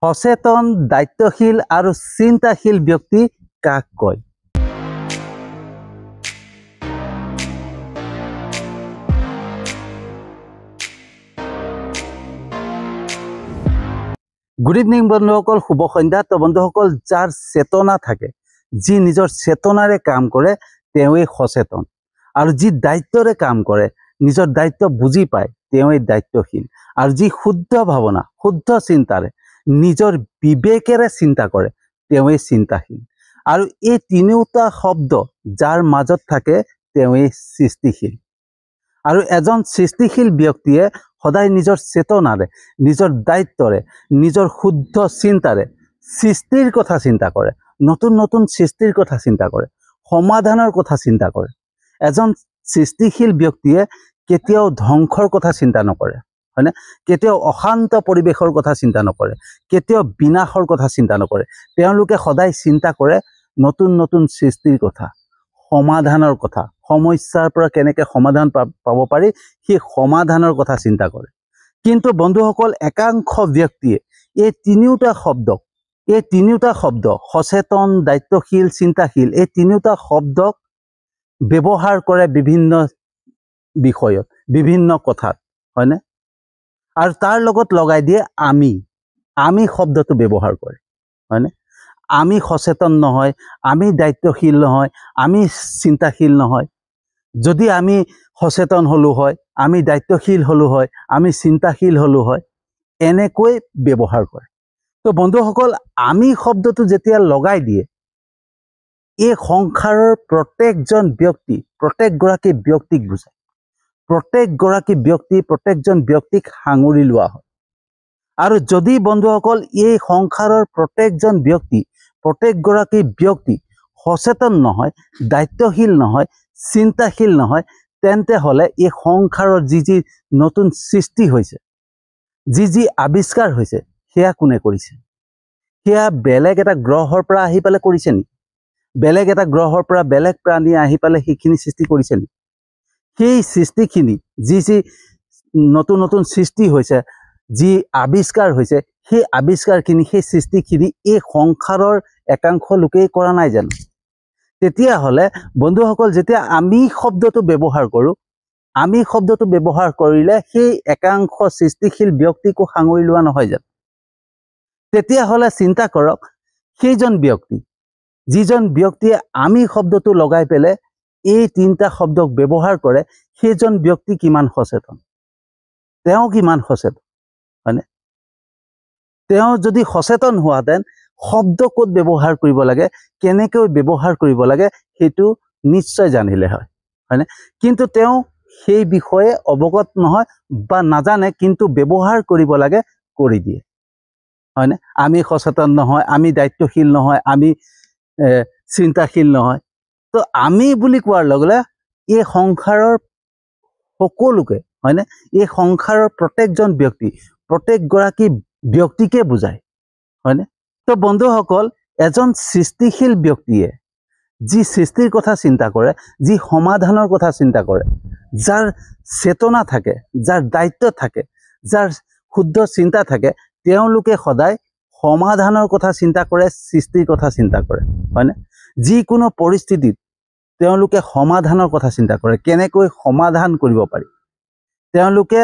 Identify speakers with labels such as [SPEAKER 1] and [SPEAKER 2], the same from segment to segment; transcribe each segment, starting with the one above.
[SPEAKER 1] সচেতন, দায়িত্বশীল আৰু চিন্তাশীল ব্যক্তি কাক কয়? গুড ইভিনিং বন্ধুসকল, শুভ সন্ধ্যা। তো বন্ধুসকল, যাৰ চেতনা থাকে, যি নিজৰ চেতনাৰে কাম কৰে, তেওঁৱেই সচেতন। আৰু যি দায়িত্বৰে কাম কৰে, নিজৰ দায়িত্ব বুজি পায়, তেওঁৱেই দায়িত্বশীল। আৰু যি শুদ্ধ ভাৱনা, শুদ্ধ চিন্তাৰে, নিজৰ বিবেকেৰে চিন্তা কৰে, তেওঁৱেই চিন্তাশীল। আৰু এই তিনিওটা শব্দ যাৰ মাজত থাকে, তেওঁৱেই সৃষ্টিশীল। আৰু এজন সৃষ্টিশীল ব্যক্তিয়ে সদায় নিজৰ চেতনাৰে, নিজৰ দায়িত্বৰে, নিজৰ শুদ্ধ চিন্তাৰে সৃষ্টিৰ কথা চিন্তা কৰে, নতুন নতুন সৃষ্টিৰ কথা চিন্তা কৰে, সমাধানৰ কথা চিন্তা কৰে। এজন সৃষ্টিশীল ব্যক্তিয়ে কেতিয়াও ধ্বংসৰ কথা চিন্তা নকৰে, হয়নে? কেতিয়াও অশান্ত পৰিৱেশৰ কথা চিন্তা নকৰে, কেতিয়াও বিনাশৰ কথা চিন্তা নকৰে। তেওঁলোকে সদায় চিন্তা কৰে নতুন নতুন সৃষ্টিৰ কথা, সমাধানৰ কথা, সমস্যাৰ পৰা কেনেকৈ সমাধান পাব পাৰি, সেই সমাধানৰ কথা চিন্তা কৰে। কিন্তু বন্ধুসকল, একাংশ ব্যক্তিয়ে এই তিনিওটা শব্দ সচেতন, দায়িত্বশীল, চিন্তাশীল, এই তিনিওটা শব্দক ব্যৱহাৰ কৰে বিভিন্ন বিষয়ত, বিভিন্ন কথাত, হয়নে? আৰু তাৰ লগত লগাই দিয়ে আমি শব্দটো ব্যৱহাৰ কৰে, হয়নে? আমি সচেতন নহয়, আমি দায়িত্বশীল নহয়, আমি চিন্তাশীল নহয়। যদি আমি সচেতন হলো হয়, আমি দায়িত্বশীল হলো হয়, আমি চিন্তাশীল হলো হয়, এনেকৈ ব্যৱহাৰ কৰে। তো বন্ধুসকল, আমি শব্দটো যেতিয়া লগাই দিয়ে, এই সংসাৰৰ প্ৰত্যেকজন ব্যক্তি, প্ৰত্যেকগৰাকী ব্যক্তিক বুজায়। প্ৰত্যেকজন ব্যক্তিক সাঙুৰি লোৱা হয়। আৰু যদি বন্ধুসকল এই সংসাৰৰ প্ৰত্যেকগৰাকী ব্যক্তি সচেতন নহয়, দায়িত্বশীল নহয়, চিন্তাশীল নহয়, তেন্তে হলে এই সংসাৰৰ যি নতুন সৃষ্টি হৈছে, যি আৱিষ্কাৰ হৈছে, সেয়া কোনে কৰিছে? সেয়া বেলেগ এটা গ্ৰহৰ পৰা আহি পেলাই কৰিছে নি? বেলেগ এটা গ্ৰহৰ পৰা বেলেগ প্ৰাণী আহি পেলাই সেইখিনি সৃষ্টি কৰিছে নি? সেই সৃষ্টিখিনি, যি নতুন নতুন সৃষ্টি হৈছে, যি আৱিষ্কাৰ হৈছে, সেই আৱিষ্কাৰখিনি, সেই সৃষ্টিখিনি এই সংসাৰৰ একাংশ লোকেই কৰা নাই জানো? তেতিয়াহ'লে বন্ধুসকল, যেতিয়া আমি শব্দটো ব্যৱহাৰ কৰোঁ, আমি শব্দটো ব্যৱহাৰ কৰিলে সেই একাংশ সৃষ্টিশীল ব্যক্তিকো সাঙুৰি লোৱা নহয় জানো? তেতিয়াহ'লে চিন্তা কৰক, সেইজন ব্যক্তি, যিজন ব্যক্তিয়ে আমি শব্দটো লগাই পেলাই এই তিনিটা শব্দক ব্যৱহাৰ কৰে, সেইজন ব্যক্তি কিমান সচেতন, তেওঁ কিমান সচেতন, হয়নে? তেওঁ যদি সচেতন হোৱাহেঁতেন, শব্দ ক'ত ব্যৱহাৰ কৰিব লাগে, কেনেকৈ ব্যৱহাৰ কৰিব লাগে, সেইটো নিশ্চয় জানিলে হয়, হয়নে? কিন্তু তেওঁ সেই বিষয়ে অৱগত নহয় বা নাজানে, কিন্তু ব্যৱহাৰ কৰিব লাগে কৰি দিয়ে, হয়নে? আমি সচেতন নহয়, আমি দায়িত্বশীল নহয়, আমি চিন্তাশীল নহয়। তো আমি বুলি কোৱাৰ লগে লগে এই সংসাৰৰ সকলোকে, হয়নে? এই সংসাৰৰ প্ৰত্যেকজন ব্যক্তি, প্ৰত্যেকগৰাকী ব্যক্তিকে বুজায়, হয়নে? তো বন্ধুসকল, এজন সৃষ্টিশীল ব্যক্তিয়ে যি সৃষ্টিৰ কথা চিন্তা কৰে, যি সমাধানৰ কথা চিন্তা কৰে, যাৰ চেতনা থাকে, যাৰ দায়িত্ব থাকে, যাৰ শুদ্ধ চিন্তা থাকে, তেওঁলোকে সদায় সমাধানৰ কথা চিন্তা কৰে, সৃষ্টিৰ কথা চিন্তা কৰে, হয়নে? যিকোনো পৰিস্থিতিত তেওঁলোকে সমাধানৰ কথা চিন্তা কৰে, কেনেকৈ সমাধান কৰিব পাৰি। তেওঁলোকে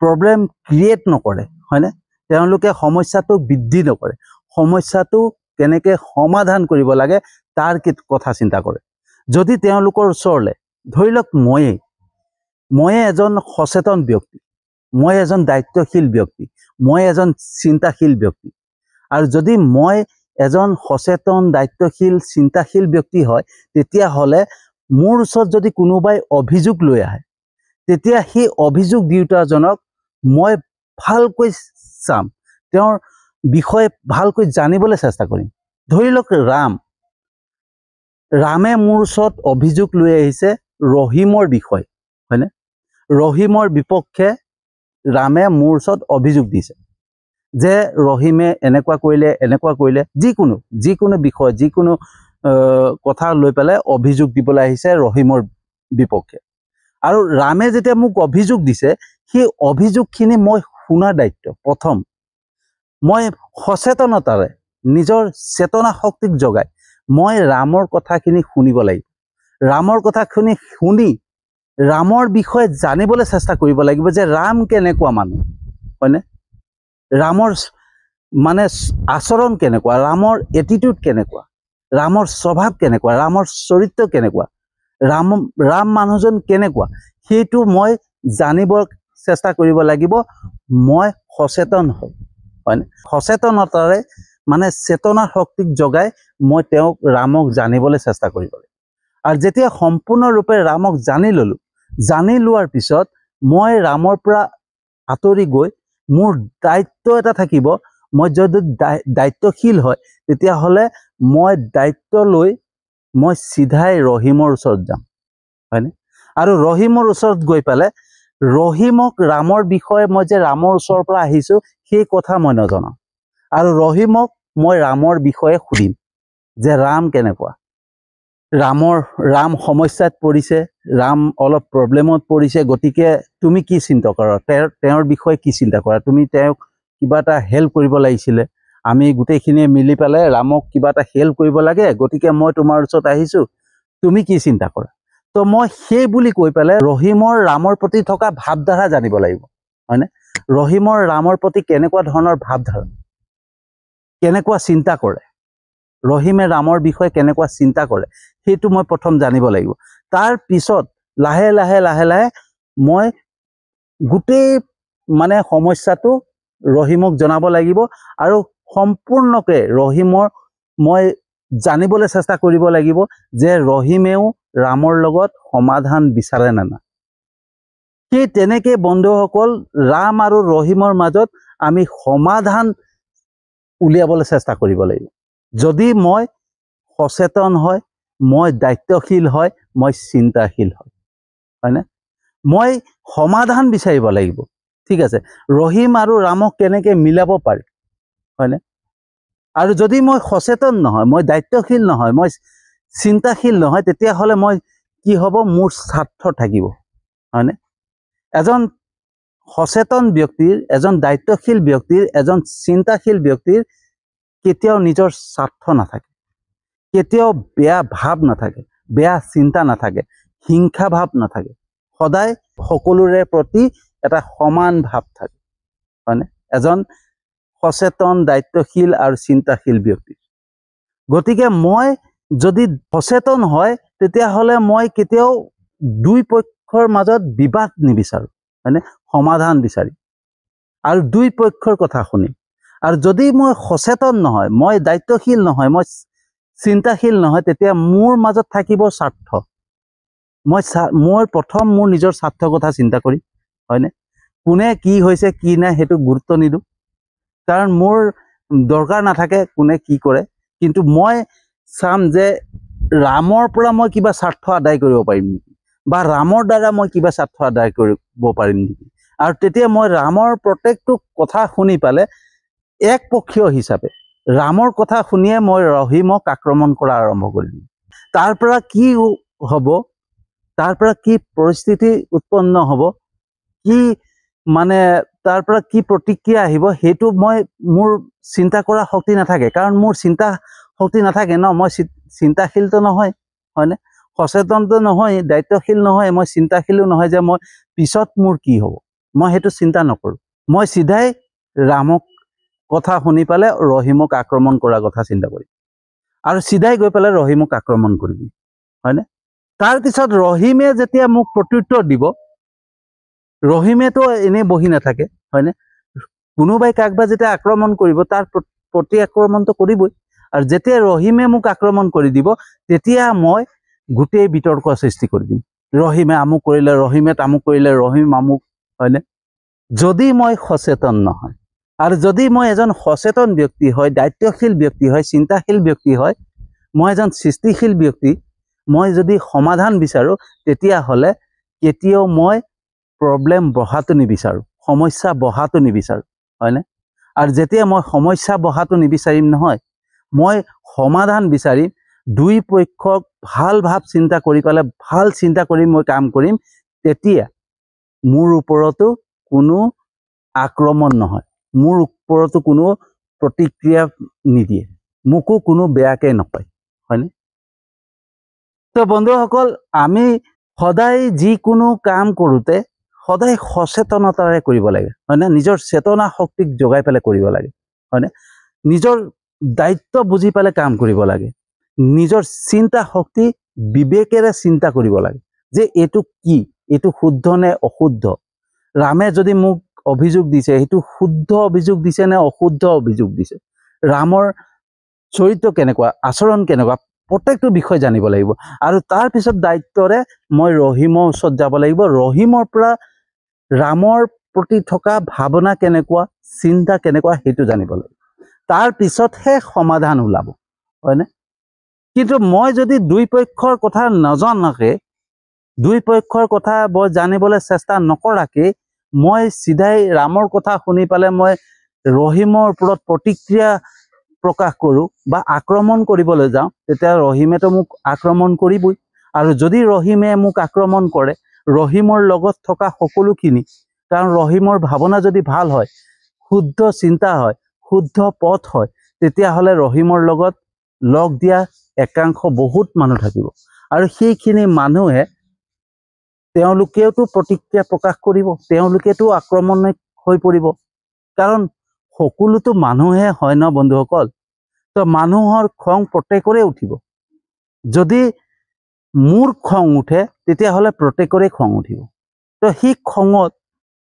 [SPEAKER 1] প্ৰব্লেম ক্ৰিয়েট নকৰে, হয়নে? তেওঁলোকে সমস্যাটো বৃদ্ধি নকৰে, সমস্যাটো কেনেকৈ সমাধান কৰিব লাগে তাৰ কথা চিন্তা কৰে। যদি তেওঁলোকৰ ওচৰলৈ, ধৰি লওক ময়ে এজন সচেতন ব্যক্তি, মই এজন দায়িত্বশীল ব্যক্তি, মই এজন চিন্তাশীল ব্যক্তি, আৰু যদি মই এজন সচেতন, দায়িত্বশীল, চিন্তাশীল ব্যক্তি হয়, তেতিয়াহ'লে মোৰ ওচৰত যদি কোনোবাই অভিযোগ লৈ আহে, তেতিয়া সেই অভিযোগ দিওঁতাজনক মই ভালকৈ চাম, তেওঁৰ বিষয়ে ভালকৈ জানিবলৈ চেষ্টা কৰিম। ধৰি লওক ৰামে মোৰ ওচৰত অভিযোগ লৈ আহিছে ৰহিমৰ বিষয়ে, হয়নে? ৰহিমৰ বিপক্ষে ৰামে মোৰ ওচৰত অভিযোগ দিছে যে ৰহিমে এনেকুৱা কৰিলে, যিকোনো বিষয়, যিকোনো কথা লৈ পেলাই অভিযোগ দিবলৈ আহিছে ৰহিমৰ বিপক্ষে। আৰু ৰামে যেতিয়া মোক অভিযোগ দিছে, সেই অভিযোগখিনি মই শুনাৰ দায়িত্ব প্ৰথম। মই সচেতনতাৰে নিজৰ চেতনা শক্তিক জগাই মই ৰামৰ কথাখিনি শুনিব লাগিব। ৰামৰ কথাখিনি শুনি ৰামৰ বিষয়ে জানিবলৈ চেষ্টা কৰিব লাগিব যে ৰাম কেনেকুৱা মানুহ, হয়নে? ৰামৰ মানে আচৰণ কেনেকুৱা, ৰামৰ এটিটিউড কেনেকুৱা, ৰামৰ স্বভাৱ কেনেকুৱা, ৰামৰ চৰিত্ৰ কেনেকুৱা, ৰাম মানুহজন কেনেকুৱা, সেইটো মই জানিবৰ চেষ্টা কৰিব লাগিব। মই সচেতন হয়, হয়নে? সচেতনতাৰে মানে চেতনা শক্তিক জগাই মই তেওঁক ৰামক জানিবলৈ চেষ্টা কৰিব লাগিব। আৰু যেতিয়া সম্পূৰ্ণৰূপে ৰামক জানি ল'লোঁ, জানি লোৱাৰ পিছত মই ৰামৰ পৰা আঁতৰি গৈ মোৰ দায়িত্ব এটা থাকিব। মই যদি দায়িত্বশীল হয় তেতিয়াহ'লে মই দায়িত্ব লৈ মই চিধাই ৰহিমৰ ওচৰত যাম, হয়নে? আৰু ৰহিমৰ ওচৰত গৈ পেলাই ৰহিমক ৰামৰ বিষয়ে মই যে ৰামৰ ওচৰৰ পৰা আহিছোঁ সেই কথা মই নজনাওঁ। আৰু ৰহিমক মই ৰামৰ বিষয়ে সুধিম যে ৰাম কেনেকুৱা, ৰাম সমস্যাত পৰিছে, ৰাম অলপ প্ৰব্লেমত পৰিছে, গতিকে তুমি কি চিন্তা কৰা, তেওঁৰ বিষয়ে কি চিন্তা কৰা, তুমি তেওঁক কিবা এটা হেল্প কৰিব লাগিছিলে, আমি গোটেইখিনিয়ে মিলি পেলাই ৰামক কিবা এটা হেল্প কৰিব লাগে, গতিকে মই তোমাৰ ওচৰত আহিছোঁ, তুমি কি চিন্তা কৰা। তো মই সেই বুলি কৈ পেলাই ৰহিমৰ ৰামৰ প্ৰতি থকা ভাৱধাৰা জানিব লাগিব, হয়নে? ৰহিমৰ ৰামৰ প্ৰতি কেনেকুৱা ধৰণৰ ভাৱধাৰা, কেনেকুৱা চিন্তা কৰে, ৰহিমে ৰামৰ বিষয়ে কেনেকুৱা চিন্তা কৰে, সেইটো মই প্ৰথম জানিব লাগিব। তাৰ পিছত লাহে লাহে লাহে লাহে মই গোটেই মানে সমস্যাটো ৰহিমক জনাব লাগিব আৰু সম্পূৰ্ণকে ৰহিমৰ মই জানিবলৈ চেষ্টা কৰিব লাগিব যে ৰহিমেও ৰামৰ লগত সমাধান বিচাৰে নে নাই। সেই তেনেকে বন্ধুসকল ৰাম আৰু ৰহিমৰ মাজত আমি সমাধান উলিয়াবলৈ চেষ্টা কৰিব লাগিব। যদি মই সচেতন হয়, মই দায়িত্বশীল হয়, মই চিন্তাশীল হয়, হয়নে? মই সমাধান বিচাৰিব লাগিব, ঠিক আছে, ৰহিম আৰু ৰামক কেনেকৈ মিলাব পাৰি, হয়নে? আৰু যদি মই সচেতন নহয়, মই দায়িত্বশীল নহয়, মই চিন্তাশীল নহয়, তেতিয়াহ'লে মই কি হ'ব, মোৰ স্বাৰ্থ থাকিব, হয়নে? এজন সচেতন ব্যক্তিৰ, এজন দায়িত্বশীল ব্যক্তিৰ, এজন চিন্তাশীল ব্যক্তিৰ কেতিয়াও নিজৰ স্বাৰ্থ নাথাকে, কেতিয়াও বেয়া ভাৱ নাথাকে, বেয়া চিন্তা নাথাকে, হিংসা ভাৱ নাথাকে, সদায় সকলোৰে প্ৰতি এটা সমান ভাৱ থাকে, হয়নে? এজন সচেতন, দায়িত্বশীল আৰু চিন্তাশীল ব্যক্তি। গতিকে মই যদি সচেতন হয় তেতিয়াহ'লে মই কেতিয়াও দুই পক্ষৰ মাজত বিবাদ নিবিচাৰোঁ, হয়নে? সমাধান বিচাৰিম আৰু দুই পক্ষৰ কথা শুনিম। আৰু যদি মই সচেতন নহয়, মই দায়িত্বশীল নহয়, মই চিন্তাশীল নহয়, তেতিয়া মোৰ মাজত থাকিব স্বাৰ্থ। মই প্ৰথম মোৰ নিজৰ স্বাৰ্থৰ কথা চিন্তা কৰিম, হয়নে? কোনে কি হৈছে কি নাই সেইটো গুৰুত্ব নিদিওঁ, কাৰণ মোৰ দৰকাৰ নাথাকে কোনে কি কৰে। কিন্তু মই চাম যে ৰামৰ পৰা মই কিবা স্বাৰ্থ আদায় কৰিব পাৰিম নেকি, বা ৰামৰ দ্বাৰা মই কিবা স্বাৰ্থ আদায় কৰিব পাৰিম নেকি। আৰু তেতিয়া মই ৰামৰ প্ৰত্যেকটো কথা শুনি পালে একপক্ষীয় হিচাপে ৰামৰ কথা শুনিয়ে মই ৰহিমক আক্ৰমণ কৰা আৰম্ভ কৰিম। তাৰ পৰা কি হ'ব, তাৰ পৰা কি পৰিস্থিতি উৎপন্ন হ'ব, কি মানে তাৰ পৰা কি প্ৰতিক্ৰিয়া আহিব, সেইটো মোৰ চিন্তা কৰা শক্তি নাথাকে, কাৰণ মোৰ চিন্তা শক্তি নাথাকে ন। মই চিন্তাশীলতো নহয়, হয়নে? সচেতনতো নহয়, দায়িত্বশীল নহয়, মই চিন্তাশীলো নহয় যে মই পিছত মোৰ কি হ'ব, মই সেইটো চিন্তা নকৰোঁ। মই চিধাই ৰামক কথা শুনি পেলাই ৰহিমক আক্ৰমণ কৰাৰ কথা চিন্তা কৰিম আৰু চিধাই গৈ পেলাই ৰহিমক আক্ৰমণ কৰিম, হয়নে? তাৰপিছত ৰহিমে যেতিয়া মোক প্ৰত্যুত্তৰ দিব, ৰহিমেতো এনেই বহি নাথাকে, হয়নে? কোনোবাই কাকবা যেতিয়া আক্ৰমণ কৰিব তাৰ প্ৰতি আক্ৰমণটো কৰিবই। আৰু যেতিয়া ৰহিমে মোক আক্ৰমণ কৰি দিব তেতিয়া মই গোটেই বিতৰ্ক সৃষ্টি কৰি দিম। ৰহিমে আমুক কৰিলে, ৰহিমে তামুক কৰিলে, ৰহিম আমুক, হয়নে? যদি মই সচেতন নহয় আৰু যদি মই এজন সচেতন ব্যক্তি হয়, দায়িত্বশীল ব্যক্তি হয়, চিন্তাশীল ব্যক্তি হয়, মই এজন সৃষ্টিশীল ব্যক্তি, মই যদি সমাধান বিচাৰোঁ তেতিয়াহ'লে কেতিয়াও মই প্ৰব্লেম বঢ়াটো নিবিচাৰোঁ, সমস্যা বঢ়াটো নিবিচাৰোঁ, হয়নে? আৰু যেতিয়া মই সমস্যা বঢ়াটো নিবিচাৰিম নহয়, মই সমাধান বিচাৰিম, দুই পক্ষক ভাল ভাৱ চিন্তা কৰি পেলাই ভাল চিন্তা কৰি মই কাম কৰিম, তেতিয়া মোৰ ওপৰতো কোনো আক্ৰমণ নহয়, মোৰ ওপৰতো কোনো প্ৰতিক্ৰিয়া নিদিয়ে, মোকো কোনো বেয়াকৈ নকয়, হয়নে? তো বন্ধুসকল, আমি সদায় যিকোনো কাম কৰোঁতে সদায় সচেতনতাৰে কৰিব লাগে, হয়নে? নিজৰ চেতনা শক্তিক জগাই পেলাই কৰিব লাগে, হয়নে? নিজৰ দায়িত্ব বুজি পেলাই কাম কৰিব লাগে, নিজৰ চিন্তা শক্তি বিবেকেৰে চিন্তা কৰিব লাগে যে এইটো কি, এইটো শুদ্ধ নে অশুদ্ধ। ৰামে যদি মোক অভিযোগ দিছে, সেইটো শুদ্ধ অভিযোগ দিছে নে অশুদ্ধ অভিযোগ দিছে, ৰামৰ চৰিত্ৰ কেনেকুৱা, আচৰণ কেনেকুৱা, প্ৰত্যেকটো বিষয় জানিব লাগিব। আৰু তাৰপিছত দায়িত্বৰে মই ৰহিমৰ ওচৰত যাব লাগিব, ৰহিমৰ পৰা ৰামৰ প্ৰতি থকা ভাৱনা কেনেকুৱা, চিন্তা কেনেকুৱা, সেইটো জানিব লাগিব। তাৰপিছতহে সমাধান ওলাব, হয়নে? কিন্তু মই যদি দুই পক্ষৰ কথা নজনাকে, দুই পক্ষৰ কথা মই জানিবলৈ চেষ্টা নকৰাকে মই চিধাই ৰামৰ কথা শুনি পালে মই ৰহিমৰ ওপৰত প্ৰতিক্ৰিয়া প্ৰকাশ কৰোঁ বা আক্ৰমণ কৰিবলৈ যাওঁ, তেতিয়া ৰহিমেতো মোক আক্ৰমণ কৰিবই। আৰু যদি ৰহিমে মোক আক্ৰমণ কৰে, ৰহিমৰ লগত থকা সকলোখিনি, কাৰণ ৰহিমৰ ভাৱনা যদি ভাল হয়, শুদ্ধ চিন্তা হয়, শুদ্ধ পথ হয়, তেতিয়াহ'লে ৰহিমৰ লগত লগ দিয়া একাংশ বহুত মানুহ থাকিব। আৰু সেইখিনি মানুহে তেওঁলোকেওতো প্ৰতিক্ৰিয়া প্ৰকাশ কৰিব, তেওঁলোকেতো আক্ৰমণ হৈ পৰিব, কাৰণ সকলোতো মানুহে হয় ন বন্ধুসকল। তো মানুহৰ খং প্ৰত্যেকৰে উঠিব। যদি মোৰ খং উঠে, তেতিয়াহ'লে প্ৰত্যেকৰে খং উঠিব। তো সেই খঙত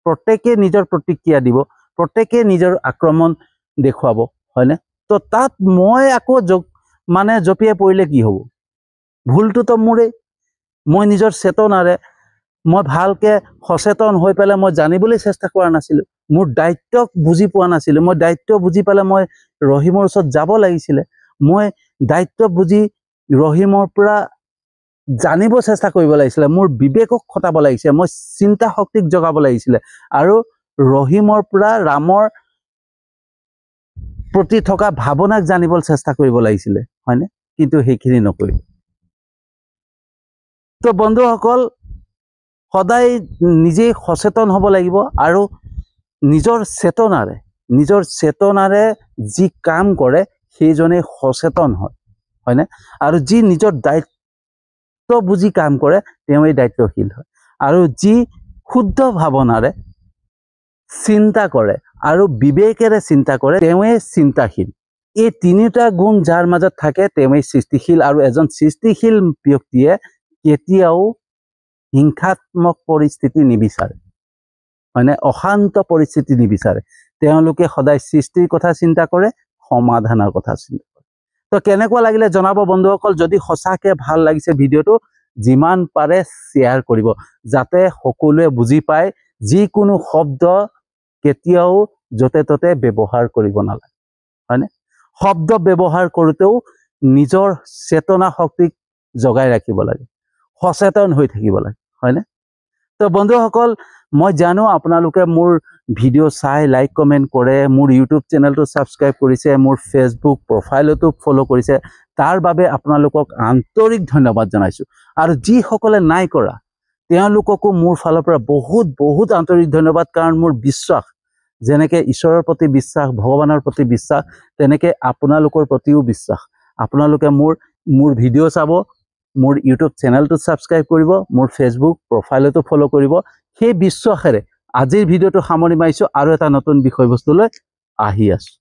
[SPEAKER 1] প্ৰত্যেকে নিজৰ প্ৰতিক্ৰিয়া দিব, প্ৰত্যেকে নিজৰ আক্ৰমণ দেখুৱাব, হয়নে? তো তাত মই আকৌ জঁপিয়াই পৰিলে কি হ'ব? ভুলটোতো মোৰেই। মই নিজৰ চেতনাৰে মই ভালকৈ সচেতন হৈ পেলাই মই জানিবলৈ চেষ্টা কৰা নাছিলোঁ, মোৰ দায়িত্বক বুজি পোৱা নাছিলোঁ। মই দায়িত্ব বুজি পেলাই মই ৰহিমৰ ওচৰত যাব লাগিছিলে, মই দায়িত্ব বুজি ৰহিমৰ পৰা জানিব চেষ্টা কৰিব লাগিছিলে, মোৰ বিবেকক খটাব লাগিছিলে, মই চিন্তা শক্তিক জগাব লাগিছিলে, আৰু ৰহিমৰ পৰা ৰামৰ প্ৰতি থকা ভাৱনাক জানিবলৈ চেষ্টা কৰিব লাগিছিলে, হয়নে? কিন্তু সেইখিনি নকৰিলোঁ। তো বন্ধুসকল, সদায় নিজেই সচেতন হ'ব লাগিব, আৰু নিজৰ চেতনাৰে যি কাম কৰে সেইজনে সচেতন হয়, হয়নে? আৰু যি নিজৰ দায়িত্ব বুজি কাম কৰে তেওঁই দায়িত্বশীল হয়। আৰু যি শুদ্ধ ভাৱনাৰে চিন্তা কৰে আৰু বিবেকেৰে চিন্তা কৰে তেওঁই চিন্তাশীল। এই তিনিটা গুণ যাৰ মাজত থাকে তেওঁই সৃষ্টিশীল। আৰু এজন সৃষ্টিশীল ব্যক্তিয়ে কেতিয়াও হিংসাত্মক পৰিস্থিতি নিবিচাৰে, হয়নে? অশান্ত পৰিস্থিতি নিবিচাৰে। তেওঁলোকে সদায় সৃষ্টিৰ কথা চিন্তা কৰে, সমাধানৰ কথা চিন্তা কৰে। তো কেনেকুৱা লাগিলে জনাব বন্ধুসকল। যদি সঁচাকৈ ভাল লাগিছে ভিডিঅ'টো, যিমান পাৰে শ্বেয়াৰ কৰিব, যাতে সকলোৱে বুজি পায় যিকোনো শব্দ কেতিয়াও য'তে ত'তে ব্যৱহাৰ কৰিব নালাগে, হয়নে? শব্দ ব্যৱহাৰ কৰোঁতেও নিজৰ চেতনা শক্তিক জগাই ৰাখিব লাগে, সচেতন হৈ থাকিব লাগে, হয়নে? তো বন্ধুসকল, মই জানো আপোনালোকে মোৰ ভিডিঅ' চাই লাইক কমেণ্ট কৰে, মোৰ ইউটিউব চেনেলটো ছাবস্ক্ৰাইব কৰিছে, মোৰ ফেচবুক প্ৰফাইলতো ফ'ল' কৰিছে, তাৰ বাবে আপোনালোকক আন্তৰিক ধন্যবাদ জনাইছোঁ। আৰু যিসকলে নাই কৰা তেওঁলোককো মোৰ ফালৰ পৰা বহুত বহুত আন্তৰিক ধন্যবাদ। কাৰণ মোৰ বিশ্বাস, যেনেকৈ ঈশ্বৰৰ প্ৰতি বিশ্বাস, ভগৱানৰ প্ৰতি বিশ্বাস, তেনেকৈ আপোনালোকৰ প্ৰতিও বিশ্বাস। আপোনালোকে মোৰ ভিডিঅ' চাব, মোৰ ইউটিউব চেনেলটো ছাবস্ক্ৰাইব কৰিব, মোৰ ফেচবুক প্ৰফাইলতো ফ'ল' কৰিব। সেই বিশ্বাসেৰে আজিৰ ভিডিঅ'টো সামৰি মাৰিছোঁ, আৰু এটা নতুন বিষয়বস্তু লৈ আহি আছোঁ।